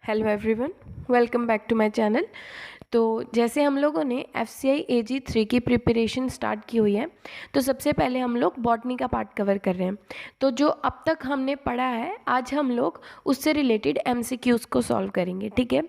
Hello everyone, welcome back to my channel. तो जैसे हम लोगों ने FCI AG3 की प्रिपरेशन स्टार्ट की हुई है, तो सबसे पहले हम लोग बॉटनी का पार्ट कवर कर रहे हैं। तो जो अब तक हमने पढ़ा है, आज हम लोग उससे रिलेटेड MCQs को सॉल्व करेंगे। ठीक है,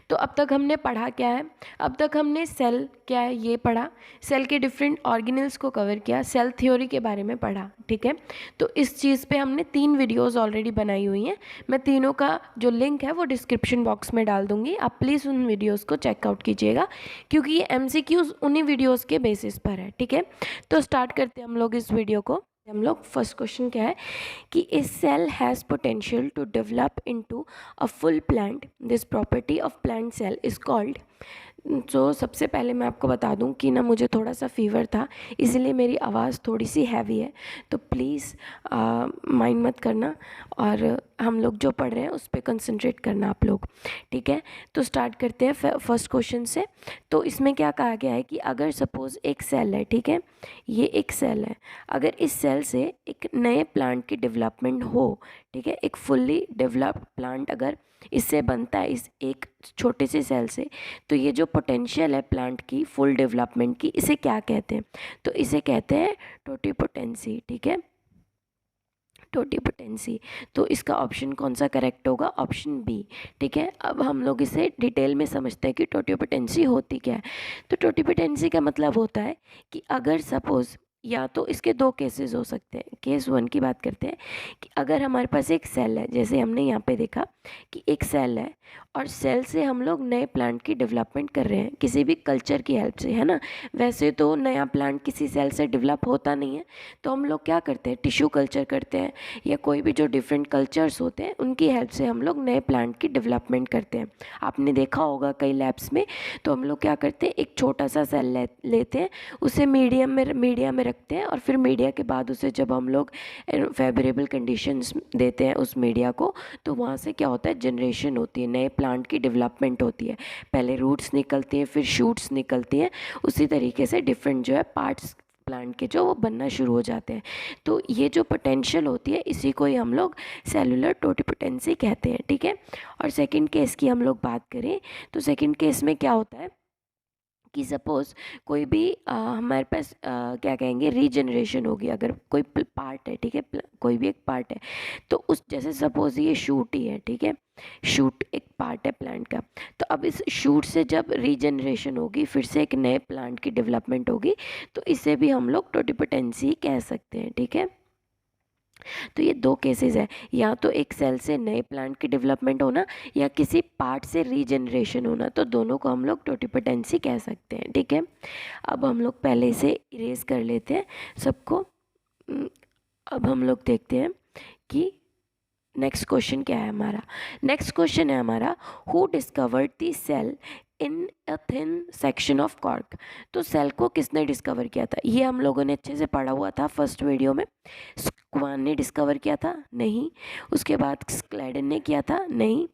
तो अब तक हमने पढ़ा क्या है? अब तक हमने सेल क्या है ये पढ़ा, सेल के डिफरेंट ऑर्गेनल्स को कवर किया, सेल थ्योरी के बारे में पढ़ा। ठीक है, तो इस चीज़ पे हमने 3 वीडियोज़ ऑलरेडी बनाई हुई हैं। मैं तीनों का जो लिंक है वो डिस्क्रिप्शन बॉक्स में डाल दूंगी, आप प्लीज़ उन वीडियोस को चेकआउट कीजिएगा, क्योंकि ये MCQs उन्हीं वीडियोस के बेसिस पर है। ठीक है, तो स्टार्ट करते हैं हम लोग इस वीडियो को। हम लोग फर्स्ट क्वेश्चन क्या है कि इस cell has potential to develop into a full plant, this property of plant cell is called. तो सबसे पहले मैं आपको बता दूं कि ना मुझे थोड़ा सा फीवर था, इसलिए मेरी आवाज़ थोड़ी सी हैवी है, तो प्लीज़ माइंड मत करना और हम लोग जो पढ़ रहे हैं उस पर कंसंट्रेट करना आप लोग। ठीक है, तो स्टार्ट करते हैं फर्स्ट क्वेश्चन से। तो इसमें क्या कहा गया है कि अगर सपोज़ एक सेल है, ठीक है, ये एक सेल है, अगर इस सेल से एक नए प्लांट की डेवलपमेंट हो, ठीक है, एक फुल्ली डेवलप्ड प्लांट अगर इससे बनता है, इस एक छोटे से सेल से, तो ये जो पोटेंशियल है प्लांट की फुल डेवलपमेंट की, इसे क्या कहते हैं? तो इसे कहते हैं टोटिपोटेंसी। ठीक है, टोटिपोटेंसी। तो इसका ऑप्शन कौन सा करेक्ट होगा? Option B. ठीक है, अब हम लोग इसे डिटेल में समझते हैं कि टोटिपोटेंसी होती क्या है। तो टोटिपोटेंसी का मतलब होता है कि अगर सपोज, या तो इसके दो केसेस हो सकते हैं। केस वन की बात करते हैं कि अगर हमारे पास एक सेल है, जैसे हमने यहाँ पे देखा कि एक सेल है और सेल से हम लोग नए प्लांट की डेवलपमेंट कर रहे हैं किसी भी कल्चर की हेल्प से, है ना। वैसे तो नया प्लांट किसी सेल से डेवलप होता नहीं है, तो हम लोग क्या करते हैं, टिश्यू कल्चर करते हैं, या कोई भी जो डिफरेंट कल्चर्स होते हैं उनकी हेल्प से हम लोग नए प्लांट की डेवलपमेंट करते हैं। आपने देखा होगा कई लैब्स में, तो हम लोग क्या करते हैं, एक छोटा सा सेल लेते हैं, उसे मीडिया में रखते हैं, और फिर मीडिया के बाद उसे जब हम लोग फेवरेबल कंडीशंस देते हैं उस मीडिया को, तो वहाँ से क्या होता है, जनरेशन होती है, नए प्लांट की डेवलपमेंट होती है। पहले रूट्स निकलती हैं, फिर शूट्स निकलती हैं, उसी तरीके से डिफरेंट जो है पार्ट्स प्लांट के जो वो बनना शुरू हो जाते हैं। तो ये जो पोटेंशियल होती है, इसी को ही हम लोग सेलुलर टोटिपोटेंसी कहते हैं। ठीक है, और सेकंड केस की हम लोग बात करें, तो सेकंड केस में क्या होता है कि सपोज़ कोई भी हमारे पास क्या कहेंगे, रीजनरेशन होगी, अगर कोई पार्ट है, ठीक है, कोई भी एक पार्ट है, तो उस, जैसे सपोज़ ये शूट ही है, ठीक है, शूट एक पार्ट है प्लांट का, तो अब इस शूट से जब रीजनरेशन होगी, फिर से एक नए प्लांट की डेवलपमेंट होगी, तो इसे भी हम लोग टोटिपोटेंसी कह सकते हैं। ठीक है, तो ये दो केसेस है, या तो एक सेल से नए प्लांट की डेवलपमेंट होना, या किसी पार्ट से रीजनरेशन होना, तो दोनों को हम लोग टोटिपोटेंसी कह सकते हैं। ठीक है, अब हम लोग पहले इसे इरेज कर लेते हैं सबको। अब हम लोग देखते हैं कि नेक्स्ट क्वेश्चन क्या है हमारा। नेक्स्ट क्वेश्चन है हमारा, who discovered the cell in a thin section of cork. तो सेल को किसने डिस्कवर किया था? ये हम लोगों ने अच्छे से पढ़ा हुआ था फर्स्ट वीडियो में। स्क्वान ने डिस्कवर किया था? नहीं। उसके बाद स्क्लेडन ने किया था? नहीं।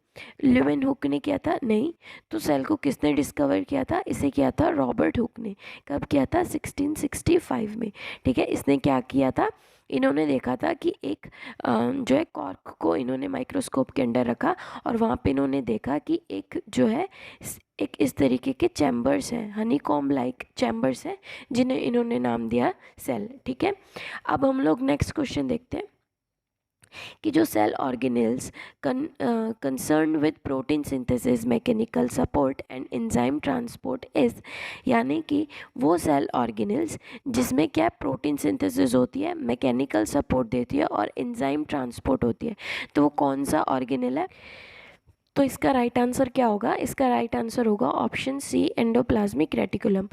ल्यूवेन हुक ने किया था? नहीं। तो सेल को किसने डिस्कवर किया था? इसे किया था रॉबर्ट हुक ने। कब किया था? 1665 में। ठीक है, इसने क्या किया था, इन्होंने देखा था कि एक जो है कॉर्क को इन्होंने माइक्रोस्कोप के अंदर रखा, और वहाँ पे इन्होंने देखा कि एक जो है एक इस तरीके के चैम्बर्स हैं, हनीकॉम्ब लाइक चैम्बर्स हैं, जिन्हें इन्होंने नाम दिया सेल। ठीक है, अब हम लोग नेक्स्ट क्वेश्चन देखते हैं कि जो cell organelles concern with protein synthesis, mechanical support and enzyme transport is, यानी कि वो सेल ऑर्गेनेल्स जिसमें क्या प्रोटीन सिंथेसिस होती है, मैकेनिकल सपोर्ट देती है और एंजाइम ट्रांसपोर्ट होती है, तो वो कौन सा ऑर्गेनेल है? तो इसका राइट आंसर क्या होगा? इसका राइट आंसर होगा ऑप्शन सी, एंडोप्लाज्मिक रेटिकुलम।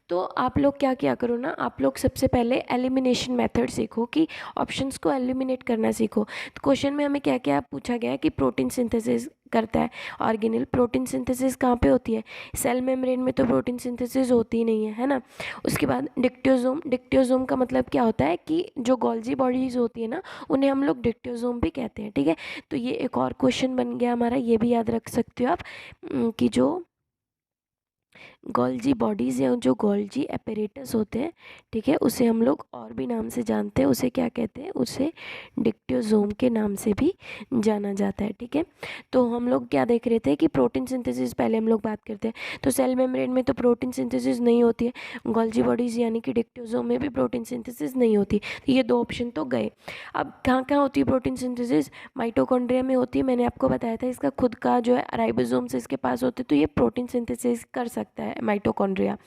तो आप लोग क्या किया करो ना, आप लोग सबसे पहले एलिमिनेशन मेथड सीखो, कि ऑप्शंस को एलिमिनेट करना सीखो। तो क्वेश्चन में हमें क्या क्या पूछा गया है कि प्रोटीन सिंथेसिस करता है ऑर्गेनेल, प्रोटीन सिंथेसिस कहाँ पे होती है? सेल मेम्ब्रेन में तो प्रोटीन सिंथेसिस होती ही नहीं है ना। उसके बाद डिक्टोजोम, डिक्टोजोम का मतलब क्या होता है कि जो गोल्जी बॉडीज होती है ना, उन्हें हम लोग डिक्टोजोम भी कहते हैं। ठीक है, तो ये एक और क्वेश्चन बन गया हमारा, ये भी याद रख सकते हो आप कि जो गोल्जी बॉडीज़ या जो गोल्जी एपेरेटस होते हैं, ठीक है, उसे हम लोग और भी नाम से जानते हैं, उसे क्या कहते हैं, उसे डिक्टियोजोम के नाम से भी जाना जाता है, ठीक है। तो हम लोग क्या देख रहे थे कि प्रोटीन सिंथेसिस पहले हम लोग बात करते हैं, तो सेल मेम्ब्रेन में तो प्रोटीन सिंथेसिस नहीं होती है, गोल्जी बॉडीज़ यानी कि डिक्टियोजोम में भी प्रोटीन सिंथेसिस नहीं होती। तो ये दो ऑप्शन तो गए। अब कहाँ कहाँ होती है प्रोटीन सिंथेसिस? माइटोकॉन्ड्रिया में होती है, मैंने आपको बताया था, इसका खुद का जो है राइबोसोम्स इसके पास होते हैं, तो ये प्रोटीन सिंथेसिस कर सकता है माइटोकॉन्ड्रिया।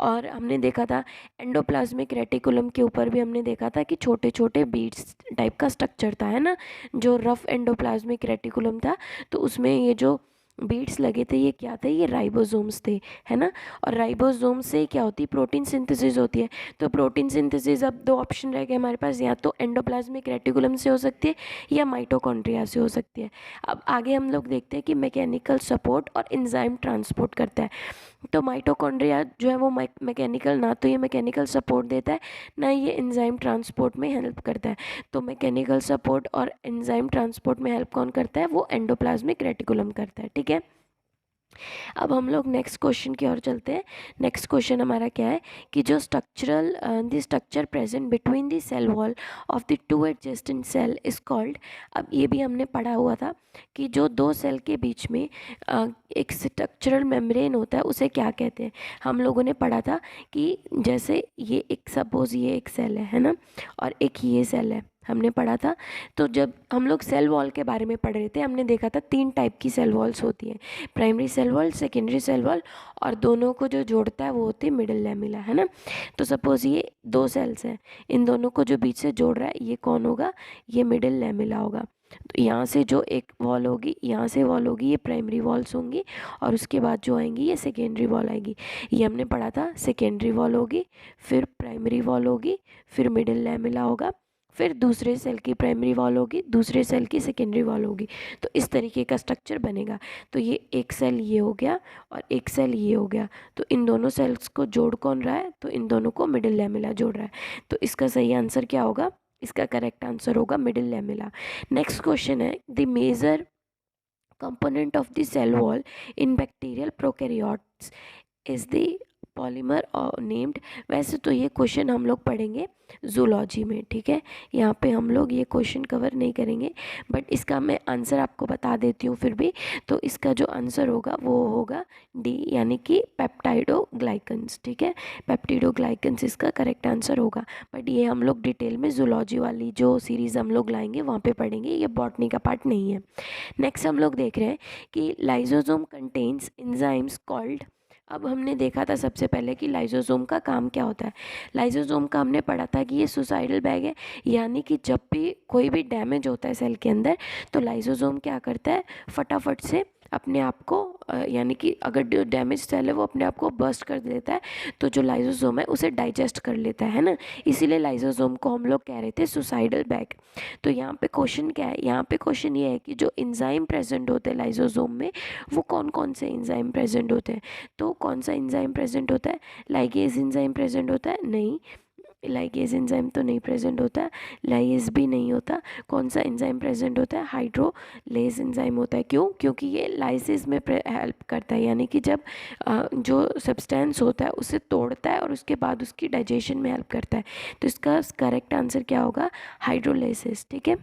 और हमने देखा था एंडोप्लाज्मिक रेटिकुलम के ऊपर भी हमने देखा था कि छोटे छोटे बीड्स टाइप का स्ट्रक्चर था, है ना, जो रफ एंडोप्लाज्मिक रेटिकुलम था, तो उसमें ये जो बीड्स लगे थे ये क्या थे, ये राइबोसोम्स थे, है ना। और राइबोसोम से क्या होती है, प्रोटीन सिंथेसिस होती है। तो प्रोटीन सिंथेसिस, अब दो ऑप्शन रह गए हमारे पास, या तो एंडोप्लाज्मिक रेटिकुलम से हो सकती है या माइटोकॉन्ड्रिया से हो सकती है। अब आगे हम लोग देखते हैं कि मैकेनिकल सपोर्ट और एंजाइम ट्रांसपोर्ट करता है। तो माइटोकॉन्ड्रिया जो है वो मैकेनिकल, ना तो ये मैकेनिकल सपोर्ट देता है, ना ये एंजाइम ट्रांसपोर्ट में हेल्प करता है। तो मैकेनिकल सपोर्ट और एंजाइम ट्रांसपोर्ट में हेल्प कौन करता है, वो एंडोप्लाज्मिक रेटिकुलम करता है, ठीक है। अब हम लोग नेक्स्ट क्वेश्चन की ओर चलते हैं। नेक्स्ट क्वेश्चन हमारा क्या है कि जो the structure present between the cell wall of the two adjacent cell is called. अब ये भी हमने पढ़ा हुआ था कि जो दो सेल के बीच में एक स्ट्रक्चरल मेम्ब्रेन होता है उसे क्या कहते हैं। हम लोगों ने पढ़ा था कि जैसे ये एक, सपोज ये एक सेल है ना, और एक ये सेल है, हमने पढ़ा था। तो जब हम लोग सेल वॉल के बारे में पढ़ रहे थे, हमने देखा था 3 टाइप की सेल वॉल्स होती हैं, primary cell wall, secondary cell wall, और दोनों को जो जोड़ता है वो होती है मिडिल लैमेला, है ना। तो सपोज़ ये 2 सेल्स हैं, इन दोनों को जो बीच से जोड़ रहा है ये कौन होगा, ये मिडिल लैमेला होगा। तो यहाँ से जो एक वॉल होगी, यहाँ से वॉल होगी, ये प्राइमरी वॉल्स होंगी, और उसके बाद जो आएंगी ये सेकेंडरी वॉल आएगी। ये हमने पढ़ा था, सेकेंडरी वॉल होगी, फिर प्राइमरी वॉल होगी, फिर मिडिल लैमेला होगा, फिर दूसरे सेल की प्राइमरी वॉल होगी, दूसरे सेल की सेकेंडरी वॉल होगी। तो इस तरीके का स्ट्रक्चर बनेगा। तो ये एक सेल ये हो गया और एक सेल ये हो गया, तो इन दोनों सेल्स को जोड़ कौन रहा है, तो इन दोनों को मिडिल लैमेला जोड़ रहा है। तो इसका सही आंसर क्या होगा, इसका करेक्ट आंसर होगा मिडिल लैमेला। नेक्स्ट क्वेश्चन है, the major component of the cell wall in bacterial prokaryotes is the polymer और नेम्ड। वैसे तो ये क्वेश्चन हम लोग पढ़ेंगे जूलॉजी में, ठीक है, यहाँ पे हम लोग ये क्वेश्चन कवर नहीं करेंगे, बट इसका मैं आंसर आपको बता देती हूँ फिर भी। तो इसका जो आंसर होगा वो होगा डी, यानी कि पेप्टाइडोग्लाइकन्स, ठीक है, पेप्टिडोग्लाइकन्स इसका करेक्ट आंसर होगा। बट ये हम लोग डिटेल में जूलॉजी वाली जो सीरीज़ हम लोग लाएंगे वहाँ पे पढ़ेंगे, ये बॉटनी का पार्ट नहीं है। नेक्स्ट हम लोग देख रहे हैं कि लाइजोसोम कंटेन्स एंजाइम्स कॉल्ड। अब हमने देखा था सबसे पहले कि लाइजोसोम का काम क्या होता है। लाइजोसोम का हमने पढ़ा था कि ये सुसाइडल बैग है, यानी कि जब भी कोई भी डैमेज होता है सेल के अंदर, तो लाइजोसोम क्या करता है, फटाफट से अपने आप को यानी कि अगर डैमेज सेल है वो अपने आप को बर्स्ट कर देता है, तो जो लाइजोसोम है उसे डाइजेस्ट कर लेता है ना, इसीलिए लाइजोसोम को हम लोग कह रहे थे सुसाइडल बैग। तो यहाँ पे क्वेश्चन क्या है, यहाँ पे क्वेश्चन ये है कि जो एंजाइम प्रेजेंट होते हैं लाइजोसोम में, वो कौन कौन से एंजाइम प्रेजेंट होते हैं। तो कौन सा एंजाइम प्रेजेंट होता है, लाइगेज एंजाइम प्रेजेंट होता है, नहीं, लाइगेज एंजाइम तो नहीं प्रेजेंट होता है, लाइज भी नहीं होता। कौन सा एंजाइम प्रेजेंट होता है, हाइड्रोलेज एंजाइम होता है। क्यों, क्योंकि ये लाइसिस में हेल्प करता है, यानी कि जब जो सब्सटेंस होता है उसे तोड़ता है और उसके बाद उसकी डाइजेशन में हेल्प करता है। तो इसका करेक्ट आंसर क्या होगा, हाइड्रोलेसिस, ठीक है।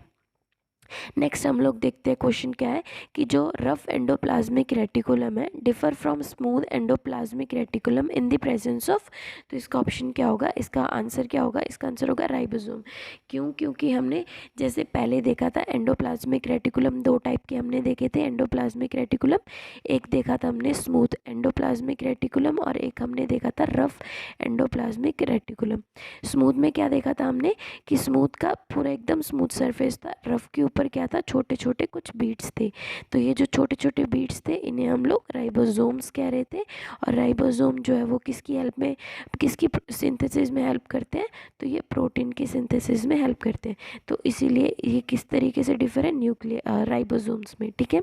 नेक्स्ट हम लोग देखते हैं क्वेश्चन क्या है कि जो रफ एंडोप्लाज्मिक रेटिकुलम है differ from smooth endoplasmic reticulum in the presence of. तो इसका ऑप्शन क्या होगा, इसका आंसर क्या होगा, इसका आंसर होगा राइबोसोम। क्यों, क्योंकि हमने जैसे पहले देखा था एंडोप्लाज्मिक रेटिकुलम 2 टाइप के हमने देखे थे एंडोप्लाज्मिक रेटिकुलम, एक देखा था हमने स्मूथ एंडोप्लाज्मिक रेटिकुलम और एक हमने देखा था रफ एंडोप्लाज्मिक रेटिकुलम। स्मूथ में क्या देखा था हमने कि स्मूथ का पूरा एकदम स्मूथ सरफेस था, रफ के ऊपर क्या था, छोटे छोटे कुछ बीट्स थे। तो ये जो छोटे छोटे बीट्स थे इन्हें हम लोग राइबोसोम्स कह रहे थे। और राइबोसोम जो है वो किसकी हेल्प में, किसकी सिंथेसिस में हेल्प करते हैं, तो ये प्रोटीन की सिंथेसिस में हेल्प करते हैं। तो इसीलिए ये किस तरीके से डिफर है, न्यूक्लियर राइबोसोम्स में, ठीक है।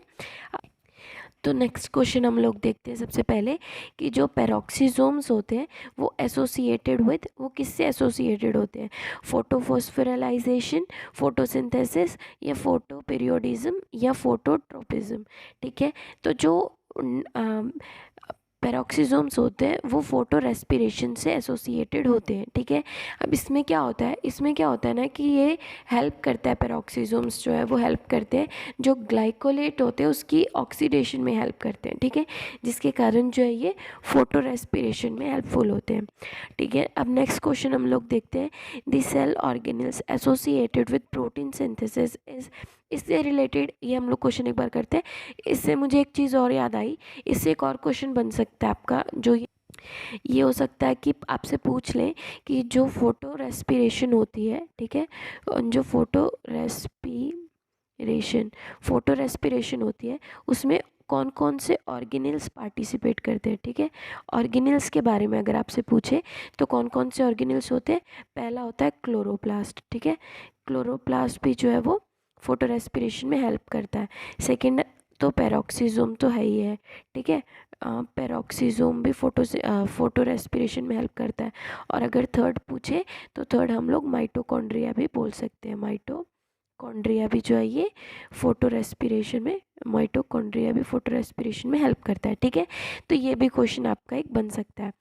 तो नेक्स्ट क्वेश्चन हम लोग देखते हैं सबसे पहले कि जो पेरोक्सीसोम्स होते हैं वो एसोसिएटेड विद, वो किससे एसोसिएटेड होते हैं, फोटोफॉस्फोराइलाइजेशन, फोटोसिंथेसिस, या फोटोपीरियोडिज्म, या फोटोट्रोपिज्म, ठीक है। तो जो पेरोक्सिसोम्स होते हैं वो फोटो रेस्पिरेशन से एसोसिएटेड होते हैं, ठीक है। अब इसमें क्या होता है, इसमें क्या होता है ना कि ये हेल्प करता है, पेरोक्सिसोम्स जो है वो हेल्प करते हैं, जो ग्लाइकोलेट होते हैं उसकी ऑक्सीडेशन में हेल्प करते हैं, ठीक है, जिसके कारण जो है ये फोटो रेस्पिरेशन में हेल्पफुल होते हैं, ठीक है। अब नेक्स्ट क्वेश्चन हम लोग देखते हैं, the cell organelles associated with protein synthesis is, इससे रिलेटेड ये हम लोग क्वेश्चन एक बार करते हैं। इससे मुझे एक चीज़ और याद आई, इससे एक और क्वेश्चन बन सकता है आपका, जो ये हो सकता है कि आपसे पूछ लें कि जो फोटो रेस्पिरेशन होती है, ठीक है, जो फोटो रेस्पिरेशन होती है उसमें कौन कौन से ऑर्गेनल्स पार्टिसिपेट करते हैं, ठीक है। ऑर्गेनल्स के बारे में अगर आपसे पूछे तो कौन कौन से ऑर्गेनल्स होते हैं, पहला होता है क्लोरोप्लास्ट, ठीक है, क्लोरोप्लास्ट भी जो है वो फोटो रेस्पिरेशन में हेल्प करता है। सेकेंड तो पेरोक्सिसोम तो है ही है, ठीक है, पेरोक्सिसोम भी फोटो रेस्पिरेशन में हेल्प करता है। और अगर थर्ड पूछे तो थर्ड हम लोग माइटोकॉन्ड्रिया भी बोल सकते हैं, माइटोकॉन्ड्रिया भी जो है ये फोटो रेस्पिरेशन में, माइटोकॉन्ड्रिया भी फोटो रेस्पिरेशन में हेल्प करता है, ठीक है। तो ये भी क्वेश्चन आपका एक बन सकता है।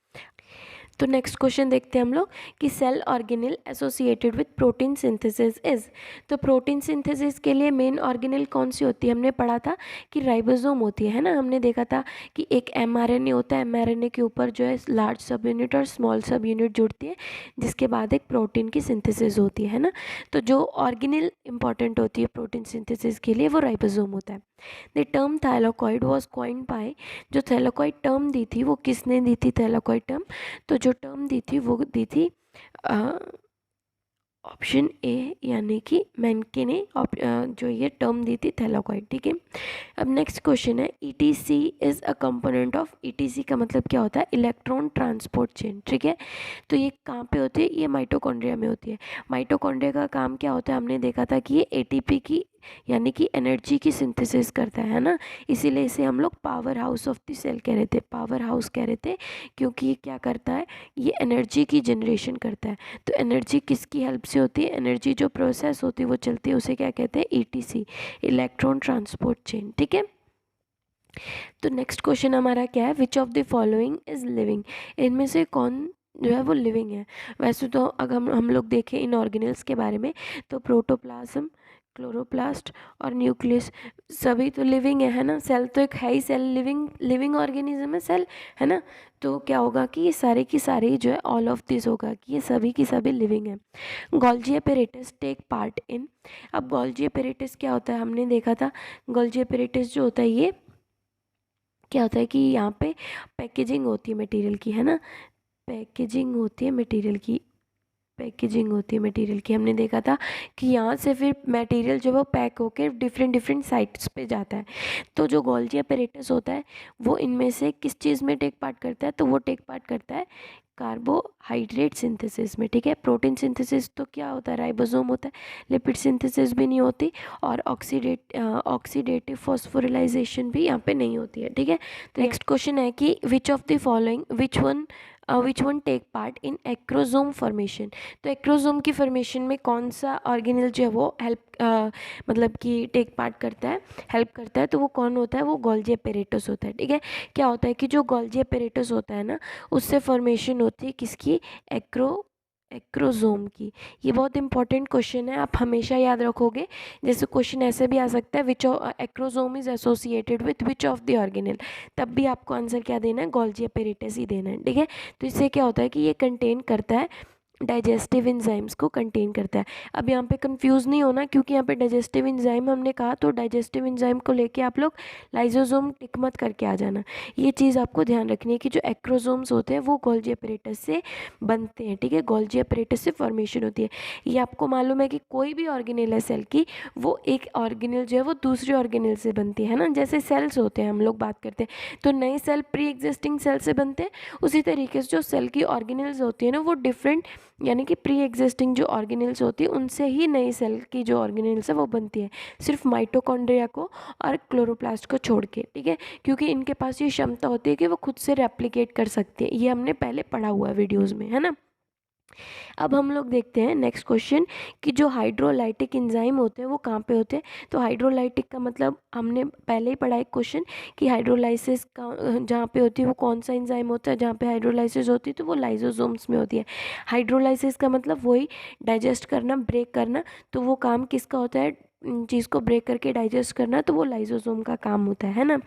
तो नेक्स्ट क्वेश्चन देखते हैं हम लोग कि cell organelle associated with protein synthesis is, तो प्रोटीन सिंथेसिस के लिए मेन ऑर्गेनल कौन सी होती है, हमने पढ़ा था कि राइबोसोम होती है ना, हमने देखा था कि एक एमआरएनए होता है, एमआरएनए के ऊपर जो है लार्ज सब यूनिट और स्मॉल सब यूनिट जुड़ती है, जिसके बाद एक प्रोटीन की सिंथेसिस होती है ना। तो जो ऑर्गेनल इंपॉर्टेंट होती है प्रोटीन सिंथेसिस के लिए वो राइबोसोम होता है। The term thylakoid was coined bye, जो थैलाकॉइड टर्म दी थी वो किसने दी थी, थैलाकॉइड टर्म, तो जो टर्म दी थी वो दी थी ऑप्शन ए यानी कि मैनके ने जो ये टर्म दी थी थैलाकॉइड, ठीक है। अब नेक्स्ट क्वेश्चन है, etc is a component of, etc का मतलब क्या होता है, इलेक्ट्रॉन ट्रांसपोर्ट चेन, ठीक है। तो ये कहाँ पे होती है, ये माइटोकॉन्ड्रिया में होती है। माइटोकॉन्ड्रिया का काम क्या होता है, हमने देखा था कि ये एटीपी की यानी कि एनर्जी की सिंथेसिस करता है ना, इसीलिए इसे हम लोग power house of the cell कह रहे थे, पावर हाउस कह रहे थे, क्योंकि ये क्या करता है, ये एनर्जी की जनरेशन करता है। तो एनर्जी किसकी हेल्प से होती है, एनर्जी जो प्रोसेस होती है वो चलती है, उसे क्या कहते हैं, ईटीसी, इलेक्ट्रॉन ट्रांसपोर्ट चेन, ठीक है। तो नेक्स्ट क्वेश्चन हमारा क्या है, विच of the following is living, इनमें से कौन जो है वो लिविंग है। वैसे तो अगर हम लोग देखें इन ऑर्गेनल्स के बारे में तो प्रोटोप्लाज्म, क्लोरोप्लास्ट और न्यूक्लियस सभी तो लिविंग है ना, सेल तो एक है ही, सेल लिविंग ऑर्गेनिज्म है सेल, है ना। तो क्या होगा कि ये सारे की सारे जो है ऑल ऑफ दिस होगा कि ये सभी की सभी लिविंग है। Golgi apparatus take part in, अब गोल्जी एपेरेटस क्या होता है, हमने देखा था गोल्जी एपेरेटस जो होता है ये क्या होता है कि यहाँ पे पैकेजिंग होती है मटेरियल की, है ना, पैकेजिंग होती है मटेरियल की, पैकेजिंग होती है मटेरियल की, हमने देखा था कि यहाँ से फिर मटेरियल जो वो पैक होकर डिफरेंट डिफरेंट साइट्स पे जाता है। तो जो गोल्जी अपैरेटस होता है वो इनमें से किस चीज़ में टेक पार्ट करता है, तो वो टेक पार्ट करता है कार्बोहाइड्रेट सिंथेसिस में, ठीक है। प्रोटीन सिंथेसिस तो क्या होता है, राइबोसोम होता है, लिपिड सिंथेसिस भी नहीं होती, और ऑक्सीडेटिव फॉस्फोरिलाइजेशन भी यहाँ पे नहीं होती है, ठीक है। तो नेक्स्ट क्वेश्चन है कि which of the following which one take part in acrosome formation, तो एक्रोजोम की फॉर्मेशन में कौन सा ऑर्गेनल जो है वो मतलब कि टेक पार्ट करता है, हेल्प करता है, तो वो कौन होता है, वो गोल्जी एपेरेटस होता है, ठीक है। क्या होता है कि जो गोल्जी एपेरेटस होता है ना उससे फॉर्मेशन होती है किसकी, एक्रोजोम की। ये बहुत इंपॉर्टेंट क्वेश्चन है, आप हमेशा याद रखोगे, जैसे क्वेश्चन ऐसे भी आ सकता है, which acrosome is associated with which of the organelle, तब भी आपको आंसर क्या देना है, गोल्जी एपेरेटस ही देना है, ठीक है। तो इससे क्या होता है कि ये कंटेन करता है, डाइजेस्टिव इंजाइम्स को कंटेन करता है। अब यहाँ पे कंफ्यूज नहीं होना, क्योंकि यहाँ पे डाइजेस्टिव इंजाइम हमने कहा, तो डाइजेस्टिव इंजाइम को लेके आप लोग लाइजोसोम टिक मत करके आ जाना, ये चीज़ आपको ध्यान रखनी है कि जो एक्रोसोम्स होते हैं वो गोल्जी अपैरेटस से बनते हैं, ठीक है, गोल्जी अपैरेटस से फॉर्मेशन होती है। ये आपको मालूम है कि कोई भी ऑर्गेनेल है सेल की, वो एक ऑर्गेनेल जो है वो दूसरे ऑर्गेनेल से बनती है ना, जैसे सेल्स होते हैं हम लोग बात करते हैं, तो नए सेल प्री एग्जिस्टिंग सेल से बनते हैं, उसी तरीके से जो सेल की ऑर्गेनेल्स होती है ना वो डिफरेंट यानी कि प्री एग्जिस्टिंग जो ऑर्गेनेल्स होती है उनसे ही नई सेल की जो ऑर्गेनेल्स है वो बनती है, सिर्फ माइटोकॉन्ड्रिया को और क्लोरोप्लास्ट को छोड़ के, ठीक है, क्योंकि इनके पास ये क्षमता होती है कि वो खुद से रेप्लिकेट कर सकते हैं, ये हमने पहले पढ़ा हुआ है वीडियोज़ में, है ना। अब हम लोग देखते हैं नेक्स्ट क्वेश्चन कि जो हाइड्रोलाइटिक एंजाइम होते हैं वो कहाँ पे होते हैं। तो हाइड्रोलाइटिक का मतलब हमने पहले ही पढ़ा एक क्वेश्चन कि हाइड्रोलाइसिस का जहाँ पे होती है वो कौन सा एंजाइम होता है, जहाँ पे हाइड्रोलाइसिस होती है तो वो लाइसोसोम्स में होती है। हाइड्रोलाइसिस का मतलब वही डाइजेस्ट करना, ब्रेक करना, तो वो काम किसका होता है, चीज़ को ब्रेक करके डाइजेस्ट करना, तो वो लाइसोसोम का काम होता है ना।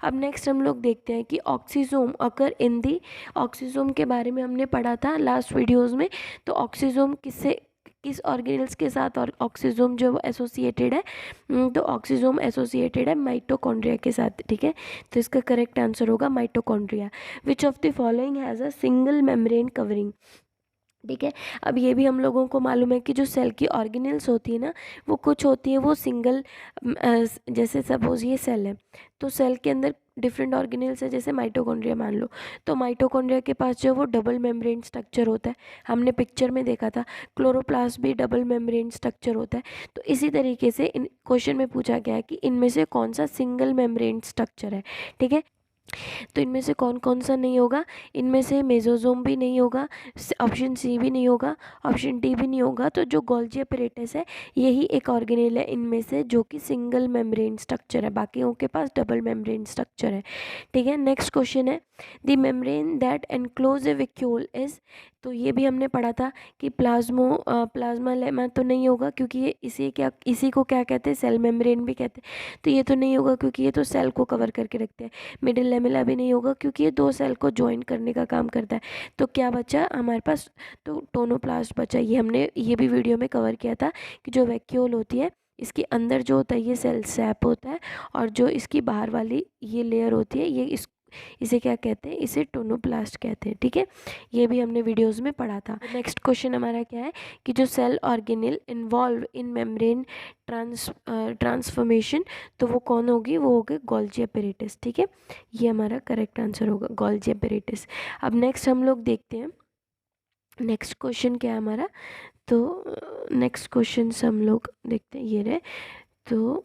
अब नेक्स्ट हम लोग देखते हैं कि ऑक्सीजोम अकर इन दी, ऑक्सीजोम के बारे में हमने पढ़ा था लास्ट वीडियोस में। तो ऑक्सीजोम किससे, किस ऑर्गेनल्स के साथ और ऑक्सीजोम जो एसोसिएटेड है, तो ऑक्सीजोम एसोसिएटेड है माइटोकॉन्ड्रिया के साथ, ठीक है। तो इसका करेक्ट आंसर होगा mitochondria. Which of the following has a single membrane covering, ठीक है। अब ये भी हम लोगों को मालूम है कि जो सेल की ऑर्गेनल्स होती है ना, वो कुछ होती है वो सिंगल, जैसे सपोज ये सेल है, तो सेल के अंदर डिफरेंट ऑर्गेनल्स है, जैसे माइटोकॉन्ड्रिया मान लो, तो माइटोकॉन्ड्रिया के पास जो है वो डबल मेम्ब्रेन स्ट्रक्चर होता है, हमने पिक्चर में देखा था। क्लोरोप्लास्ट भी डबल मेम्ब्रेन स्ट्रक्चर होता है। तो इसी तरीके से इन क्वेश्चन में पूछा गया है कि इनमें से कौन सा सिंगल मेम्ब्रेन स्ट्रक्चर है, ठीक है। तो इनमें से कौन कौन सा नहीं होगा, इनमें से मेसोजोम भी नहीं होगा, ऑप्शन सी भी नहीं होगा, ऑप्शन डी भी नहीं होगा। तो जो गोल्जी अपैरेटस है यही एक ऑर्गेनेल है इनमें से जो कि सिंगल मेम्ब्रेन स्ट्रक्चर है, बाकियों के पास डबल मेम्ब्रेन स्ट्रक्चर है, ठीक है। नेक्स्ट क्वेश्चन है the membrane that enclose A vacuole is, तो ये भी हमने पढ़ा था कि प्लाज्मा लेमा तो नहीं होगा क्योंकि ये इसी को क्या कहते हैं, सेल मेम्ब्रेन भी कहते हैं। तो ये तो नहीं होगा क्योंकि ये तो सेल को कवर करके रखते हैं। मिडिल लेमेला भी नहीं होगा क्योंकि ये दो सेल को ज्वाइन करने का काम करता है। तो क्या बचा हमारे पास, तो टोनोप्लास्ट बचा। ये हमने ये भी वीडियो में कवर किया था कि जो वैक्यूल होती है इसके अंदर जो होता है ये सेल सैप होता है, और जो इसकी बाहर वाली ये लेयर होती है ये इसे क्या कहते हैं, इसे टोनोप्लास्ट कहते हैं, ठीक है। ये भी हमने वीडियोस में पढ़ा था। नेक्स्ट क्वेश्चन हमारा क्या है कि जो cell organelle involve in membrane transformation, तो वो कौन होगी, वो होगी गोल्जी अपैरेटस, ठीक है। ये हमारा करेक्ट आंसर होगा गोल्जी अपैरेटस। अब नेक्स्ट हम लोग देखते हैं नेक्स्ट क्वेश्चन क्या है हमारा। तो नेक्स्ट क्वेश्चन हम लोग देखते हैं, ये रहे। तो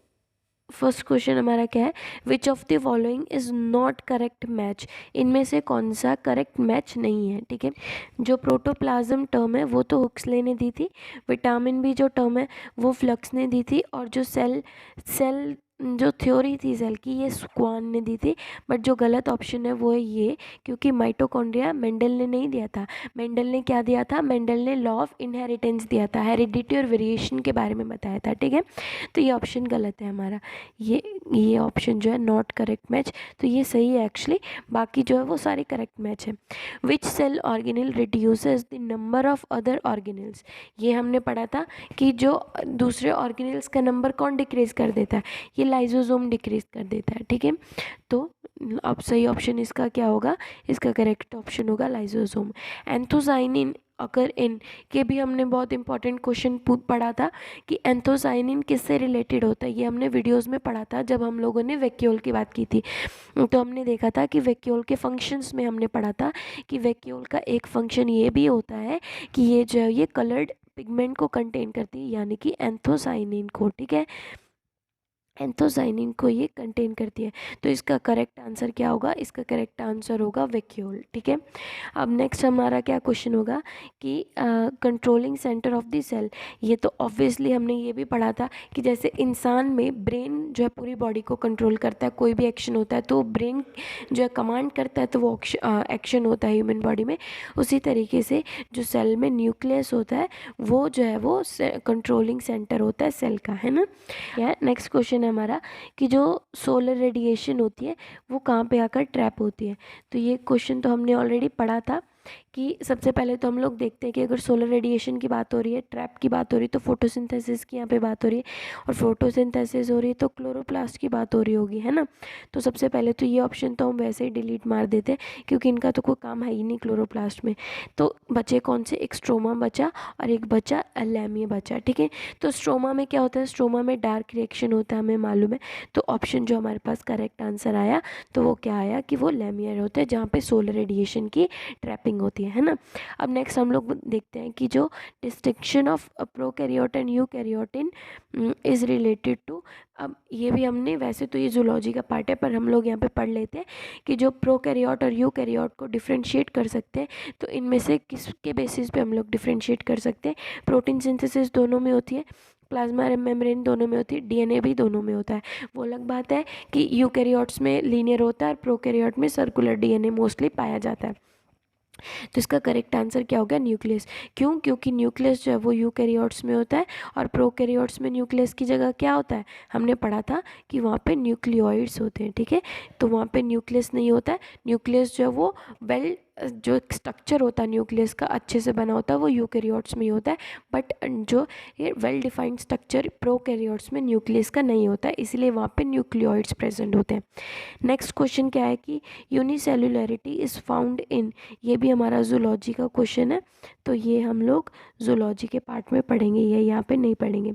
फर्स्ट क्वेश्चन हमारा क्या है, विच of the following is not correct match, इनमें से कौन सा करेक्ट मैच नहीं है, ठीक है। जो प्रोटोप्लाज्म टर्म है वो तो हुक्सले ने दी थी, विटामिन बी जो टर्म है वो फ्लक्स ने दी थी, और जो सेल सेल जो थ्योरी थी सेल की ये स्क्वान ने दी थी। बट जो गलत ऑप्शन है वो है ये, क्योंकि माइटोकॉन्ड्रिया मेंडल ने नहीं दिया था। मेंडल ने क्या दिया था, मेंडल ने लॉ ऑफ इनहेरिटेंस दिया था, हेरिडिटी और वेरिएशन के बारे में बताया था, ठीक है। तो ये ऑप्शन गलत है हमारा, ये ऑप्शन जो है नॉट करेक्ट मैच। तो ये सही है एक्चुअली, बाकी जो है वो सारे करेक्ट मैच है। Which cell organelle reduces the number of other organelles, ये हमने पढ़ा था कि जो दूसरे ऑर्गेनल्स का नंबर कौन डिक्रीज कर देता है, ये लाइसोसोम डिक्रीज कर देता है, ठीक है। तो अब सही ऑप्शन इसका क्या होगा, इसका करेक्ट ऑप्शन होगा लाइसोसोम। एंथोसाइनिन अकर इन, के भी हमने बहुत इंपॉर्टेंट क्वेश्चन पढ़ा था कि एंथोसाइनिन किससे रिलेटेड होता है, ये हमने वीडियोस में पढ़ा था जब हम लोगों ने वैक्यूल की बात की थी। तो हमने देखा था कि वैक्यूल के फंक्शंस में हमने पढ़ा था कि वैक्यूल का एक फंक्शन ये भी होता है कि ये जो ये कलर्ड पिगमेंट को कंटेन करती है, यानी कि एंथोसाइनिन को, ठीक है। एंथोसाइनिन को ये कंटेन करती है। तो इसका करेक्ट आंसर क्या होगा, इसका करेक्ट आंसर होगा वैक्यूल, ठीक है। अब नेक्स्ट हमारा क्या क्वेश्चन होगा कि controlling centre of the cell, ये तो ऑब्वियसली हमने ये भी पढ़ा था कि जैसे इंसान में ब्रेन जो है पूरी बॉडी को कंट्रोल करता है, कोई भी एक्शन होता है तो ब्रेन जो है कमांड करता है, तो वो एक्शन होता है ह्यूमन बॉडी में। उसी तरीके से जो सेल में न्यूक्लियस होता है वो जो है वो कंट्रोलिंग सेंटर होता है सेल का, है ना। या नेक्स्ट क्वेश्चन है हमारा कि जो सोलर रेडिएशन होती है वो कहाँ पे आकर ट्रैप होती है। तो ये क्वेश्चन तो हमने ऑलरेडी पढ़ा था कि सबसे पहले तो हम लोग देखते हैं कि अगर सोलर रेडिएशन की बात हो रही है, ट्रैप की बात हो रही है, तो फोटोसिंथेसिस की यहाँ पे बात हो रही है, और फोटोसिंथेसिस हो रही है तो क्लोरोप्लास्ट की बात हो रही होगी, है ना। तो सबसे पहले तो ये ऑप्शन तो हम वैसे ही डिलीट मार देते हैं क्योंकि इनका तो कोई काम है ही नहीं क्लोरोप्लास्ट में। तो बचे कौन से, एक स्ट्रोमा बचा और एक बचा लैमिया बचा, ठीक है। तो स्ट्रोमा में क्या होता है, स्ट्रोमा में डार्क रिएक्शन होता है, हमें मालूम है। तो ऑप्शन जो हमारे पास करेक्ट आंसर आया तो वो क्या आया कि वो लैमियर होता है जहाँ पे सोलर रेडिएशन की ट्रैपिंग होती है। होती है ना। अब नेक्स्ट हम लोग देखते हैं कि जो distinction of prokaryote and eukaryote in is related to. अब ये भी हमने, वैसे तो ये जूलॉजी का पार्ट है पर हम लोग यहाँ पे पढ़ लेते हैं कि जो प्रोकैरियोट और यूकैरियोट को डिफ्रेंशिएट कर सकते हैं, तो इनमें से किसके बेसिस पे हम लोग डिफ्रेंशिएट कर सकते हैं। प्रोटीन सिंथेसिस दोनों में होती है, प्लाज्मा मेम्ब्रेन दोनों में होती है, डीएनए भी दोनों में होता है। वो अलग बात है कि यूकैरियोट्स में लीनियर होता है और प्रोकैरियोट में सर्कुलर डीएनए मोस्टली पाया जाता है। तो इसका करेक्ट आंसर क्या होगा, न्यूक्लियस। क्यों? क्योंकि न्यूक्लियस जो है वो यूकैरियोट्स में होता है और प्रोकैरियोट्स में न्यूक्लियस की जगह क्या होता है, हमने पढ़ा था कि वहाँ पे न्यूक्लियोइड्स होते हैं, ठीक है। तो वहाँ पे न्यूक्लियस नहीं होता है। न्यूक्लियस जो है वो वेल, जो स्ट्रक्चर होता है न्यूक्लियस का अच्छे से बना होता है वो यूकैरियोट्स में ही होता है, बट जो ये वेल डिफाइंड स्ट्रक्चर प्रोकैरियोट्स में न्यूक्लियस का नहीं होता है, इसलिए वहाँ पे न्यूक्लियोइड्स प्रेजेंट होते हैं। नेक्स्ट क्वेश्चन क्या है कि यूनिसेलुलरिटी इज़ फाउंड इन, ये भी हमारा जूलॉजी का क्वेश्चन है, तो ये हम लोग जूलॉजी के पार्ट में पढ़ेंगे, ये यहाँ पे नहीं पढ़ेंगे।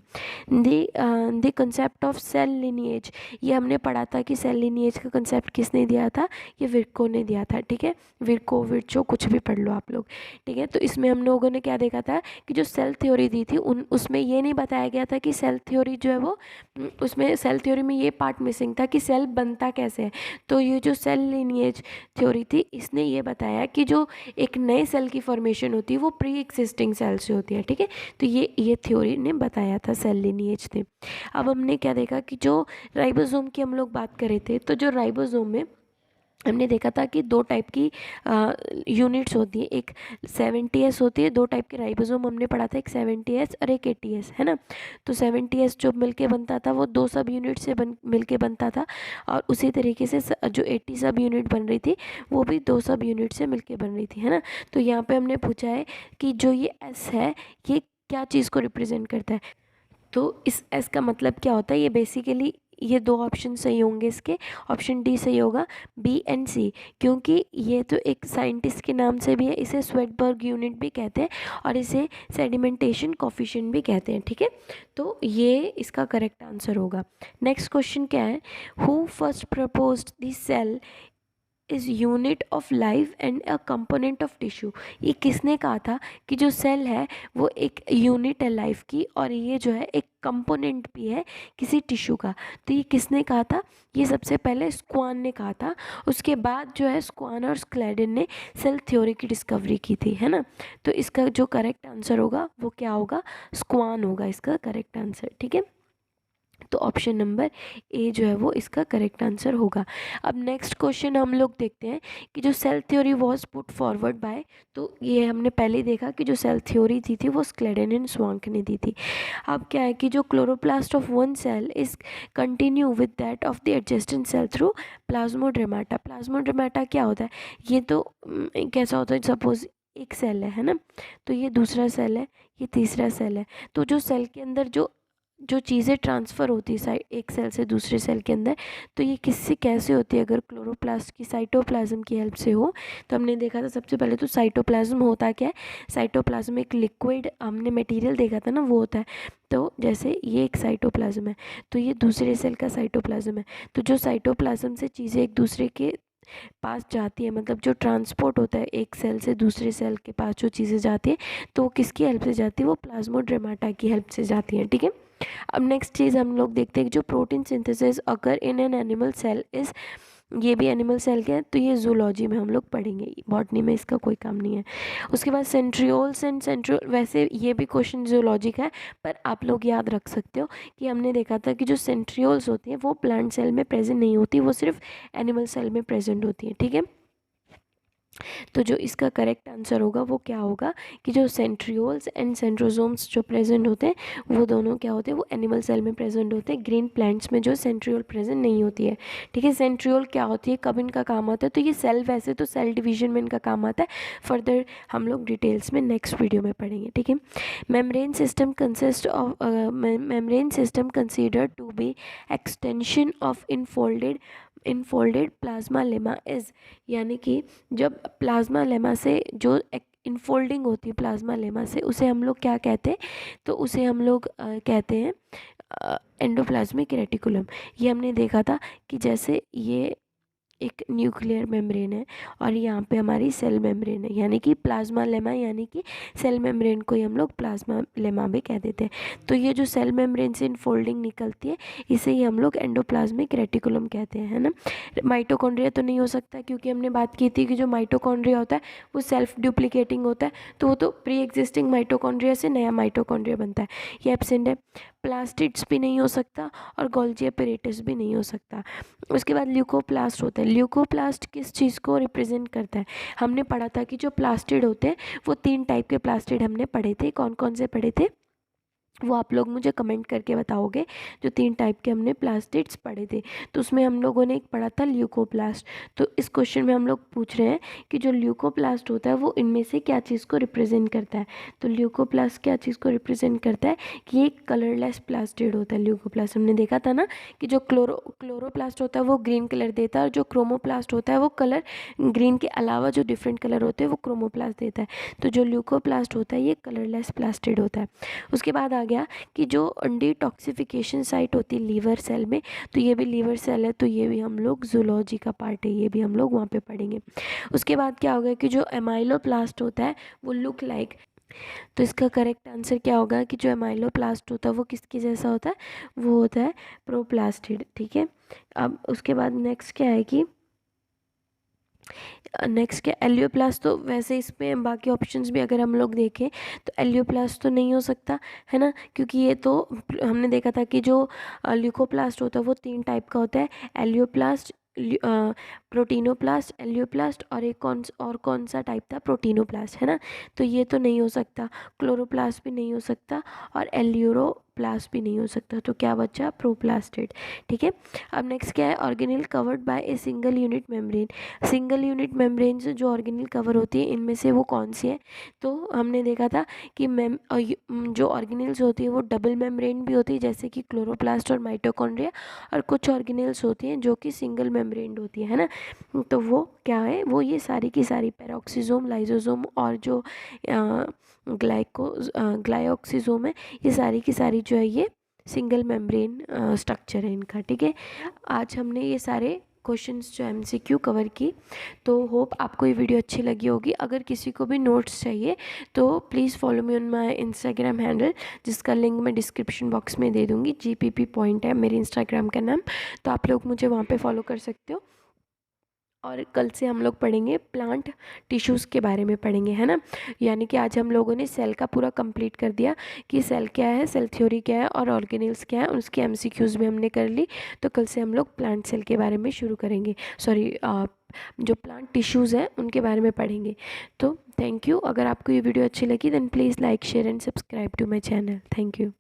The concept of cell lineage, ये हमने पढ़ा था कि सेल लिनिएज का कंसेप्ट किसने दिया था, ये विर्को ने दिया था, ठीक है। विर्को विर्चो कुछ भी पढ़ लो आप लोग, ठीक है। तो इसमें हम लोगों ने क्या देखा था कि जो सेल थ्योरी दी थी उसमें ये नहीं बताया गया था कि सेल थ्योरी जो है वो, उसमें सेल थ्योरी में ये पार्ट मिसिंग था कि सेल बनता कैसे है। तो ये जो सेल लिनिएज थ्योरी थी इसने ये बताया कि जो एक नए सेल की फॉर्मेशन होती है वो प्री एग्जिस्टिंग सेल से होती है, ठीक है। तो ये थ्योरी ने बताया था सेल लिनिएज ने। अब हमने क्या देखा कि जो राइबोसोम की हम लोग बात कर रहे थे, तो जो राइबोसोम में हमने देखा था कि दो टाइप की यूनिट्स होती है, एक 70S होती है, दो टाइप के राइबोसोम हमने पढ़ा था, एक 70S और एक 80S, है ना। तो 70S जो मिलके बनता था वो दो सब यूनिट से मिलके बनता था, और उसी तरीके से जो 80 सब यूनिट बन रही थी वो भी दो सब यूनिट से मिलके बन रही थी, है ना। तो यहाँ पे हमने पूछा है कि जो ये S है ये क्या चीज़ को रिप्रेजेंट करता है। तो इस S का मतलब क्या होता है, ये बेसिकली ये दो ऑप्शन सही होंगे इसके, ऑप्शन डी सही होगा, बी एंड सी, क्योंकि ये तो एक साइंटिस्ट के नाम से भी है, इसे स्वेटबर्ग यूनिट भी कहते हैं और इसे सेडिमेंटेशन कॉफिशिएंट भी कहते हैं, ठीक है। तो ये इसका करेक्ट आंसर होगा। नेक्स्ट क्वेश्चन क्या है, who first proposed the cell is unit of life and a component of tissue. ये किसने कहा था कि जो सेल है वो एक यूनिट है लाइफ की और ये जो है एक कंपोनेंट भी है किसी टिश्यू का। तो ये किसने कहा था, ये सबसे पहले स्क्वान ने कहा था, उसके बाद जो है स्क्वान और स्क्लेडन ने सेल थ्योरी की डिस्कवरी की थी, है ना। तो इसका जो करेक्ट आंसर होगा वो क्या होगा, स्क्वान होगा इसका करेक्ट आंसर, ठीक है। तो ऑप्शन नंबर ए जो है वो इसका करेक्ट आंसर होगा। अब नेक्स्ट क्वेश्चन हम लोग देखते हैं कि जो cell theory was put forward by, तो ये हमने पहले देखा कि जो सेल थ्योरी दी थी वो स्क्लेडन एंड स्वांक ने दी थी। अब क्या है कि जो chloroplast of one cell is continue with that of the adjacent cell through plasmodesmata. Plasmodesmata क्या होता है, ये तो कैसा होता है, सपोज एक सेल है ना, तो ये दूसरा सेल है, ये तीसरा सेल है, तो जो सेल के अंदर जो जो चीज़ें ट्रांसफ़र होती है एक सेल से दूसरे सेल के अंदर, तो ये किससे कैसे होती है, अगर क्लोरोप्लास्ट की साइटोप्लाज्म की हेल्प से हो। तो हमने देखा था सबसे पहले तो साइटोप्लाज्म होता क्या है, साइटोप्लाज्म एक लिक्विड हमने मटेरियल देखा था ना, वो होता है। तो जैसे ये एक साइटोप्लाज्म है, तो ये दूसरे सेल का साइटोप्लाज्म है, तो जो साइटोप्लाज्म से चीज़ें एक दूसरे के पास जाती है, मतलब जो ट्रांसपोर्ट होता है एक सेल से दूसरे सेल के पास जो चीज़ें जाती है, तो वो किसकी हेल्प से जाती है, वो प्लाज्मोड्रेमाटा की हेल्प से जाती है, ठीक है। अब नेक्स्ट चीज़ हम लोग देखते हैं कि जो प्रोटीन सिंथेसिस अगर in an animal cell is, ये भी एनिमल सेल के हैं, तो ये जूलॉजी में हम लोग पढ़ेंगे, बॉटनी में इसका कोई काम नहीं है। उसके बाद सेंट्रियोल्स एंड सेंट्रियोल, वैसे ये भी क्वेश्चन जूलॉजी का है, पर आप लोग याद रख सकते हो कि हमने देखा था कि जो सेंट्रियोल्स होती हैं वो प्लांट सेल में प्रेजेंट नहीं होती, वो सिर्फ एनिमल सेल में प्रेजेंट होती है, ठीक है। तो जो इसका करेक्ट आंसर होगा वो क्या होगा कि जो सेंट्रियोल्स एंड सेंट्रोसोम्स जो प्रेजेंट होते हैं वो दोनों क्या होते हैं, वो एनिमल सेल में प्रेजेंट होते हैं, ग्रीन प्लांट्स में जो सेंट्रियोल प्रेजेंट नहीं होती है, ठीक है। सेंट्रियोल क्या होती है, कब इनका काम आता है, तो ये सेल, वैसे तो सेल डिवीजन में इनका काम आता है, फर्दर हम लोग डिटेल्स में नेक्स्ट वीडियो में पढ़ेंगे, ठीक है। Membrane system consist of membrane system considered to be extension of infolded plasmalemma is, यानी कि जब प्लाज्मा लेमा से जो इनफोल्डिंग होती है प्लाज्मा लेमा से, उसे हम लोग क्या कहते हैं, तो उसे हम लोग कहते हैं एंडोप्लाज्मिक रेटिकुलम। ये हमने देखा था कि जैसे ये एक न्यूक्लियर मेम्ब्रेन है और यहाँ पे हमारी सेल मेम्ब्रेन है, यानी कि प्लाज्मा लेमा, यानी कि सेल मेम्ब्रेन को ही हम लोग प्लाज्मा लेमा भी कह देते हैं। तो ये जो सेल मेम्ब्रेन से इनफोल्डिंग निकलती है इसे ही हम लोग एंडोप्लाज्मिक रेटिकुलम कहते हैं, है ना। माइटोकॉन्ड्रिया तो नहीं हो सकता, क्योंकि हमने बात की थी कि जो माइटोकॉन्ड्रिया होता है वो सेल्फ डुप्लीकेटिंग होता है, तो वो तो प्री एग्जिस्टिंग माइटोकॉन्ड्रिया से नया माइटोकॉन्ड्रिया बनता है, ये एब्सेंट है। प्लास्टिड्स भी नहीं हो सकता और गोल्जी एपेरेटस भी नहीं हो सकता। उसके बाद ल्यूकोप्लास्ट होता है। ल्यूकोप्लास्ट किस चीज़ को रिप्रेजेंट करता है? हमने पढ़ा था कि जो प्लास्टिड होते हैं वो 3 टाइप के प्लास्टिड हमने पढ़े थे। कौन कौन से पढ़े थे वो आप लोग मुझे कमेंट करके बताओगे। जो 3 टाइप के हमने प्लास्टिड्स पढ़े थे, तो उसमें हम लोगों ने एक पढ़ा था ल्यूकोप्लास्ट। तो इस क्वेश्चन में हम लोग पूछ रहे हैं कि जो ल्यूकोप्लास्ट होता है वो इनमें से क्या चीज़ को रिप्रेजेंट करता है। तो ल्यूकोप्लास्ट क्या चीज़ को रिप्रेजेंट करता है कि ये कलरलेस प्लास्टिड होता है। ल्यूकोप्लास्ट हमने देखा था ना कि जो क्लोरोप्लास्ट होता है वो ग्रीन कलर देता है, और जो क्रोमोप्लास्ट होता है वो कलर ग्रीन के अलावा जो डिफरेंट कलर होते हैं वो क्रोमोप्लास्ट देता है। तो जो ल्यूकोप्लास्ट होता है ये कलरलेस प्लास्टिड होता है। उसके बाद आ गया कि जो डिटॉक्सिफिकेशन साइट होती है लीवर सेल में, तो ये भी लीवर सेल है, तो ये भी हम लोग जूलॉजी का पार्ट है, ये भी हम लोग वहाँ पे पढ़ेंगे। उसके बाद क्या होगा कि जो एमाइलोप्लास्ट होता है वो लुक लाइक, तो इसका करेक्ट आंसर क्या होगा कि जो एमाइलोप्लास्ट होता है वो किसके जैसा होता है, वो होता है प्रोप्लास्टिड, ठीक है। अब उसके बाद नेक्स्ट क्या है कि नेक्स्ट क्या, एलियोप्लास्ट, तो वैसे इसमें बाकी ऑप्शंस भी अगर हम लोग देखें तो एलियोप्लास्ट तो नहीं हो सकता, है ना, क्योंकि ये तो हमने देखा था कि जो ल्यूकोप्लास्ट होता है वो 3 टाइप का होता है, एलियोप्लास्ट, प्रोटीनोप्लास्ट, एलियोप्लास्ट, और एक कौन सा टाइप था, प्रोटीनोप्लास्ट, है ना। तो ये तो नहीं हो सकता, क्लोरोप्लास्ट भी नहीं हो सकता और एलियोरोप्लास्ट भी नहीं हो सकता, तो क्या बचा, प्रोप्लास्टिड, ठीक है। अब नेक्स्ट क्या है, organelle covered by a single unit membrane. Single unit membrane से जो ऑर्गेनेल कवर होती है इनमें से वो कौन सी है, तो हमने देखा था कि जो ऑर्गेनेल्स होती है वो डबल मेम्ब्रेन भी होती है, जैसे कि क्लोरोप्लास्ट और माइटोकॉन्ड्रिया, और कुछ ऑर्गेनेल्स होती हैं जो कि सिंगल मेम्ब्रेन होती है ना। तो वो क्या है, वो ये सारी की सारी पेरोक्सिसोम, लाइजोसोम और जो ग्लाइऑक्सिसोम है, ये सारी की सारी जो है ये सिंगल मेम्ब्रेन स्ट्रक्चर है इनका, ठीक है। आज हमने ये सारे क्वेश्चंस जो MCQ कवर की, तो होप आपको ये वीडियो अच्छी लगी होगी। अगर किसी को भी नोट्स चाहिए तो please follow me on my Instagram handle, जिसका लिंक मैं डिस्क्रिप्शन बॉक्स में दे दूँगी। GPP पॉइंट है मेरे इंस्टाग्राम का नाम, तो आप लोग मुझे वहाँ पे फॉलो कर सकते हो। और कल से हम लोग पढ़ेंगे प्लांट टिश्यूज़ के बारे में पढ़ेंगे, है ना। यानी कि आज हम लोगों ने सेल का पूरा कंप्लीट कर दिया कि सेल क्या है, सेल थ्योरी क्या है और ऑर्गेनेल्स क्या है, उसकी MCQs भी हमने कर ली। तो कल से हम लोग प्लांट सेल के बारे में शुरू करेंगे, सॉरी जो प्लांट टिश्यूज़ हैं उनके बारे में पढ़ेंगे। तो थैंक यू। अगर आपको ये वीडियो अच्छी लगी then please like, share and subscribe to my channel. Thank you.